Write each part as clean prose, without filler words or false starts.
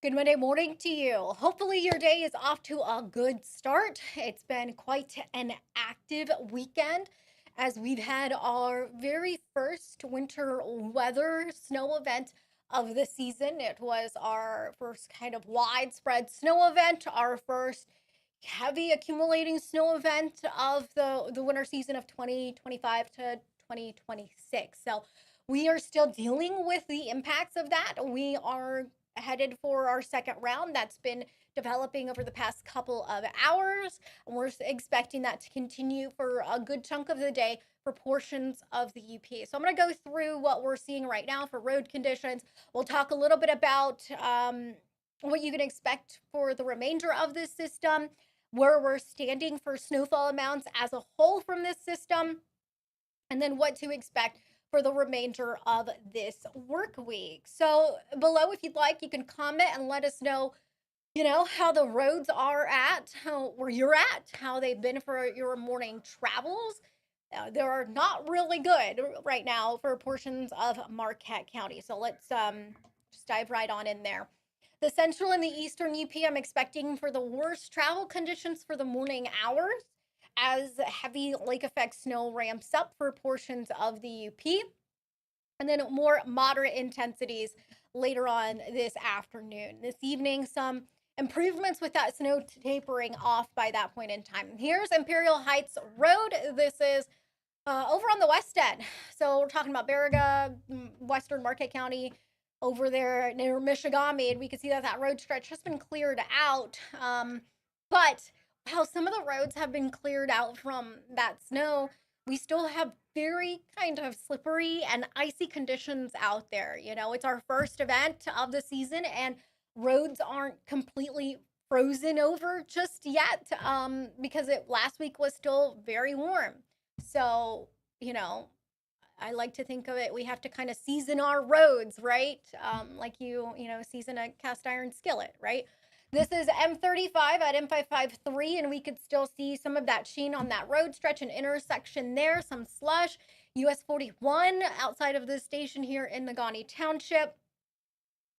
Good Monday morning to you. Hopefully, your day is off to a good start. It's been quite an active weekend as we've had our very first winter weather snow event of the season. It was our first kind of widespread snow event, our first heavy accumulating snow event of the winter season of 2025 to 2026. So, we are still dealing with the impacts of that. We are headed for our second round that's been developing over the past couple of hours. And we're expecting that to continue for a good chunk of the day for portions of the UP. So I'm going to go through what we're seeing right now for road conditions. We'll talk a little bit about what you can expect for the remainder of this system, where we're standing for snowfall amounts as a whole from this system, and then what to expect for the remainder of this work week. So, below, if you'd like, you can comment and let us know, how the roads are where you're at, how they've been for your morning travels. They're not really good right now for portions of Marquette County. So, let's just dive right on in there. The central and the eastern UP, I'm expecting for the worst travel conditions for the morning hours as heavy lake effect snow ramps up for portions of the UP, and then more moderate intensities later on this afternoon. This evening, some improvements with that snow tapering off by that point in time. Here's Imperial Heights Road. This is over on the west end. So we're talking about Baraga, Western Market County, over there near Michigan. And we can see that that road stretch has been cleared out. But how some of the roads have been cleared out from that snow, we still have very kind of slippery and icy conditions out there. It's our first event of the season, and roads aren't completely frozen over just yet, because it last week was still very warm. So, you know, I like to think of it, we have to kind of season our roads, right? Like season a cast iron skillet, right? This is M35 at M553, and we could still see some of that sheen on that road stretch and intersection there, some slush. US 41 outside of the station here in Nagani Township.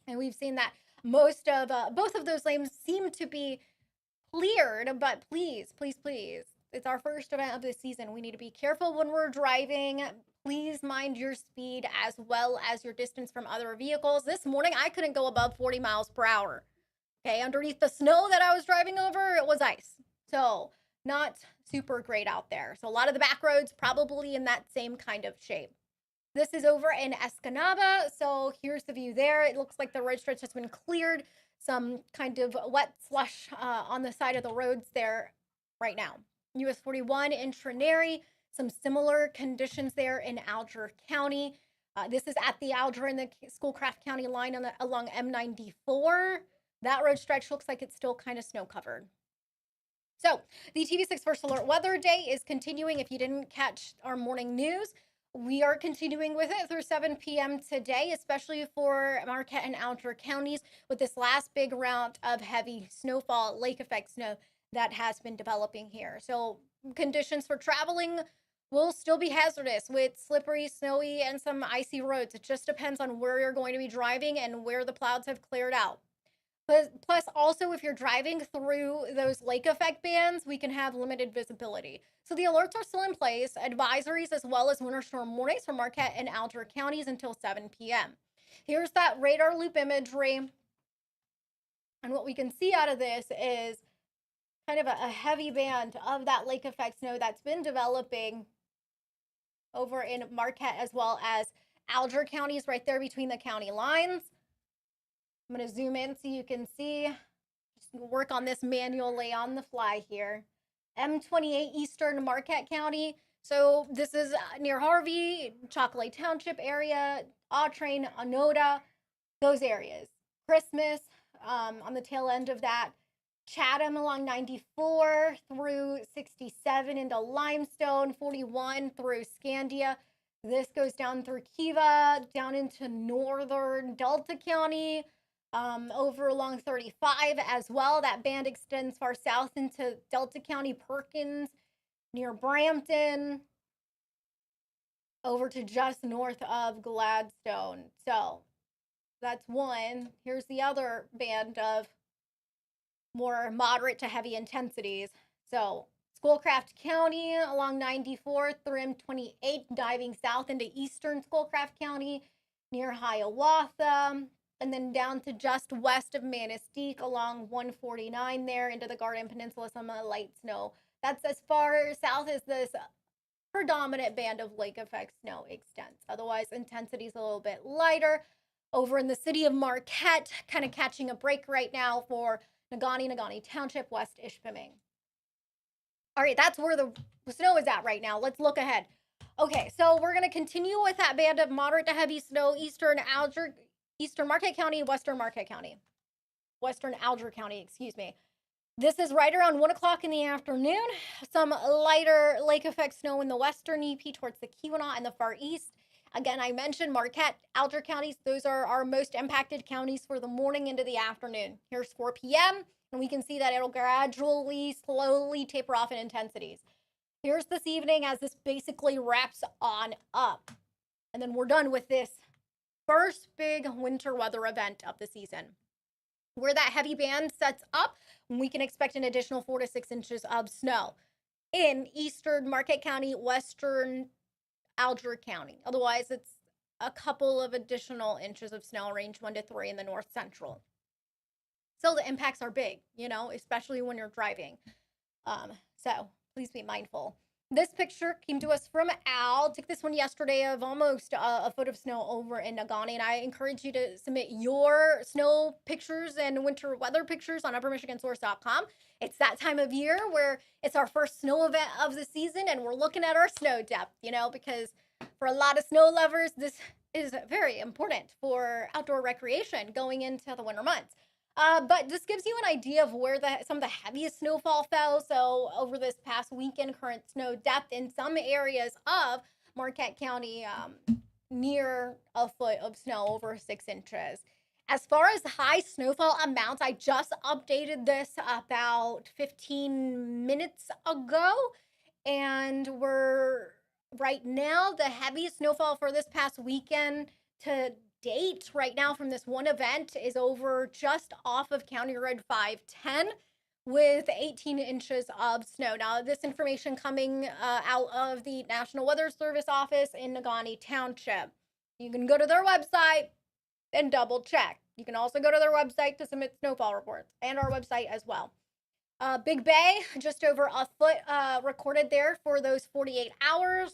And we've seen that most of both of those lanes seem to be cleared, but please, please, please, it's our first event of the season. We need to be careful when we're driving. Please mind your speed as well as your distance from other vehicles. This morning, I couldn't go above 40 miles per hour. Okay, underneath the snow that I was driving over, it was ice. So, not super great out there. So, a lot of the back roads probably in that same kind of shape. This is over in Escanaba. So here's the view there. It looks like the road stretch has been cleared. Some kind of wet slush on the side of the roads there right now. US 41 in Trinary. Some similar conditions there in Alger County. This is at the Alger and the Schoolcraft County line along M94. That road stretch looks like it's still kind of snow covered. So, the TV6 First Alert Weather Day is continuing. If you didn't catch our morning news, we are continuing with it through 7 p.m. today, especially for Marquette and Alger counties, with this last big round of heavy snowfall, lake effect snow that has been developing here. So, conditions for traveling will still be hazardous with slippery, snowy, and some icy roads. It just depends on where you're going to be driving and where the clouds have cleared out. Plus, also, if you're driving through those lake effect bands, we can have limited visibility. So the alerts are still in place, advisories as well as winter storm warnings for Marquette and Alger counties until 7 p.m. Here's that radar loop imagery. And what we can see out of this is kind of a heavy band of that lake effect snow that's been developing over in Marquette as well as Alger counties right there between the county lines. I'm going to zoom in so you can see. Just work on this manually on the fly here. M28 Eastern Marquette County. So this is near Harvey, Chocolate Township area, Autrain, Onoda, those areas. Christmas on the tail end of that. Chatham along 94 through 67 into Limestone, 41 through Scandia. This goes down through Kiva, down into northern Delta County, over along 35 as well. That band extends far south into Delta County, Perkins, near Brampton, over to just north of Gladstone. So That's one. Here's the other band of more moderate to heavy intensities. So, Schoolcraft County along 94th, Rim 28, diving south into eastern Schoolcraft County near Hiawatha, and then down to just west of Manistee along 149 there into the Garden Peninsula, some light snow. That's as far south as this predominant band of lake effect snow extends. Otherwise, intensity is a little bit lighter. Over in the city of Marquette, kind of catching a break right now for Nagani Township, West Ishpeming. All right, that's where the snow is at right now. Let's look ahead. Okay, so we're going to continue with that band of moderate to heavy snow, eastern Marquette County, western Marquette County, western Alger County, excuse me. This is right around 1 o'clock in the afternoon. Some lighter lake effect snow in the western EP towards the Keweenaw and the far east. Again, I mentioned Marquette, Alger counties. Those are our most impacted counties for the morning into the afternoon. Here's 4 p.m., and we can see that it'll gradually, slowly taper off in intensities. Here's this evening as this basically wraps on up. And then we're done with this first big winter weather event of the season. Where that heavy band sets up, we can expect an additional 4 to 6 inches of snow in eastern Marquette County, western Alger County. Otherwise, it's a couple of additional inches of snow, range 1 to 3 in the north central. So the impacts are big, especially when you're driving. So please be mindful. This picture came to us from Al. Took this one yesterday of almost a foot of snow over in Nagani. And I encourage you to submit your snow pictures and winter weather pictures on uppermichigansource.com. It's that time of year where it's our first snow event of the season and we're looking at our snow depth, because for a lot of snow lovers, this is very important for outdoor recreation going into the winter months. But this gives you an idea of where some of the heaviest snowfall fell. So over this past weekend, current snow depth in some areas of Marquette County, near a foot of snow, over 6 inches. As far as high snowfall amounts, I just updated this about 15 minutes ago. And we're right now, the heaviest snowfall for this past weekend to date right now from this one event is over just off of County Road 510 with 18 inches of snow. Now, this information coming out of the National Weather Service office in Nagani Township. You can go to their website and double check. You can also go to their website to submit snowfall reports and our website as well. Big Bay, just over a foot recorded there for those 48 hours.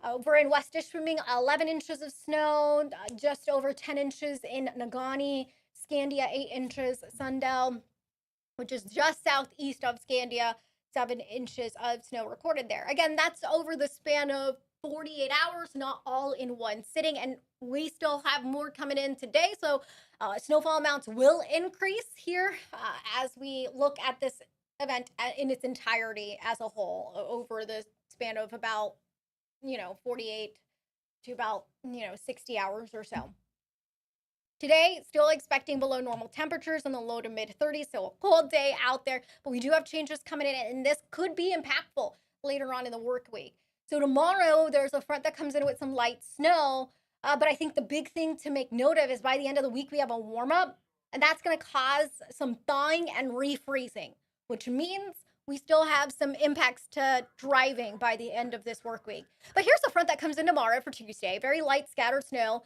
Over in West Ishpeming, 11 inches of snow, just over 10 inches in Nagani, Scandia, 8 inches, Sundell, which is just southeast of Scandia, 7 inches of snow recorded there. Again, that's over the span of 48 hours, not all in one sitting, and we still have more coming in today, so snowfall amounts will increase here as we look at this event in its entirety as a whole over the span of about 48 to about 60 hours or so. Today, still expecting below normal temperatures in the low to mid 30s, so a cold day out there, but we do have changes coming in, and this could be impactful later on in the work week. So tomorrow, there's a front that comes in with some light snow, but I think the big thing to make note of is by the end of the week, we have a warm up, and that's going to cause some thawing and refreezing, which means we still have some impacts to driving by the end of this work week. But here's the front that comes in tomorrow for Tuesday. Very light scattered snow.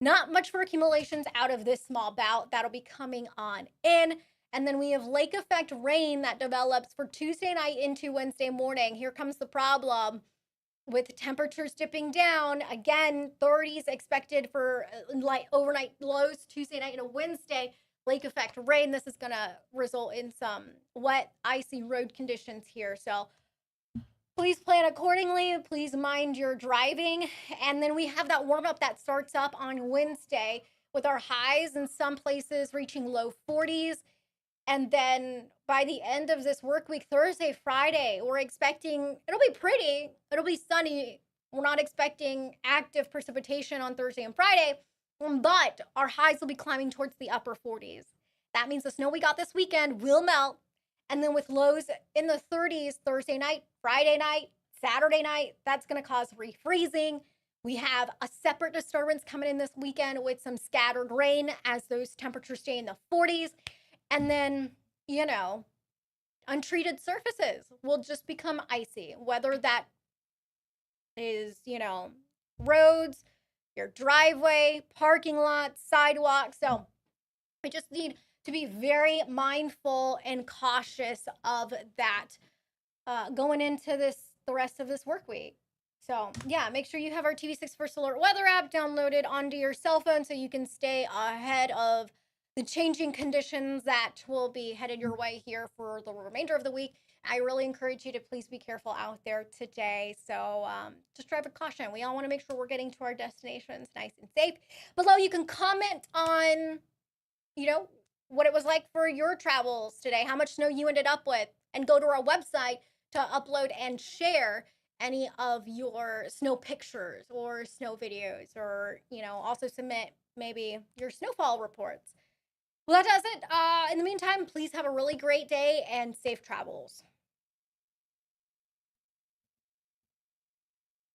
Not much for accumulations out of this small bout. That'll be coming on in. And then we have lake effect rain that develops for Tuesday night into Wednesday morning. Here comes the problem with temperatures dipping down. Again, 30s expected for light overnight lows Tuesday night into Wednesday. Lake effect rain. This is going to result in some wet, icy road conditions here. So please plan accordingly. Please mind your driving. And then we have that warm up that starts up on Wednesday with our highs in some places reaching low 40s. And then by the end of this work week, Thursday, Friday, we're expecting, it'll be pretty. It'll be sunny. We're not expecting active precipitation on Thursday and Friday. But our highs will be climbing towards the upper 40s. That means the snow we got this weekend will melt. And then with lows in the 30s Thursday night, Friday night, Saturday night, that's going to cause refreezing. We have a separate disturbance coming in this weekend with some scattered rain as those temperatures stay in the 40s. And then, you know, untreated surfaces will just become icy, whether that is, roads, your driveway, parking lots, sidewalks. So we just need to be very mindful and cautious of that going into the rest of this work week. So, yeah, make sure you have our TV6 First Alert Weather app downloaded onto your cell phone so you can stay ahead of the changing conditions that will be headed your way here for the remainder of the week. I really encourage you to please be careful out there today. So, just drive with caution. We all want to make sure we're getting to our destinations nice and safe. Below, you can comment on, you know, what it was like for your travels today, how much snow you ended up with, and go to our website to upload and share any of your snow pictures or snow videos, or, also submit maybe your snowfall reports. Well, that does it. In the meantime, please have a really great day and safe travels.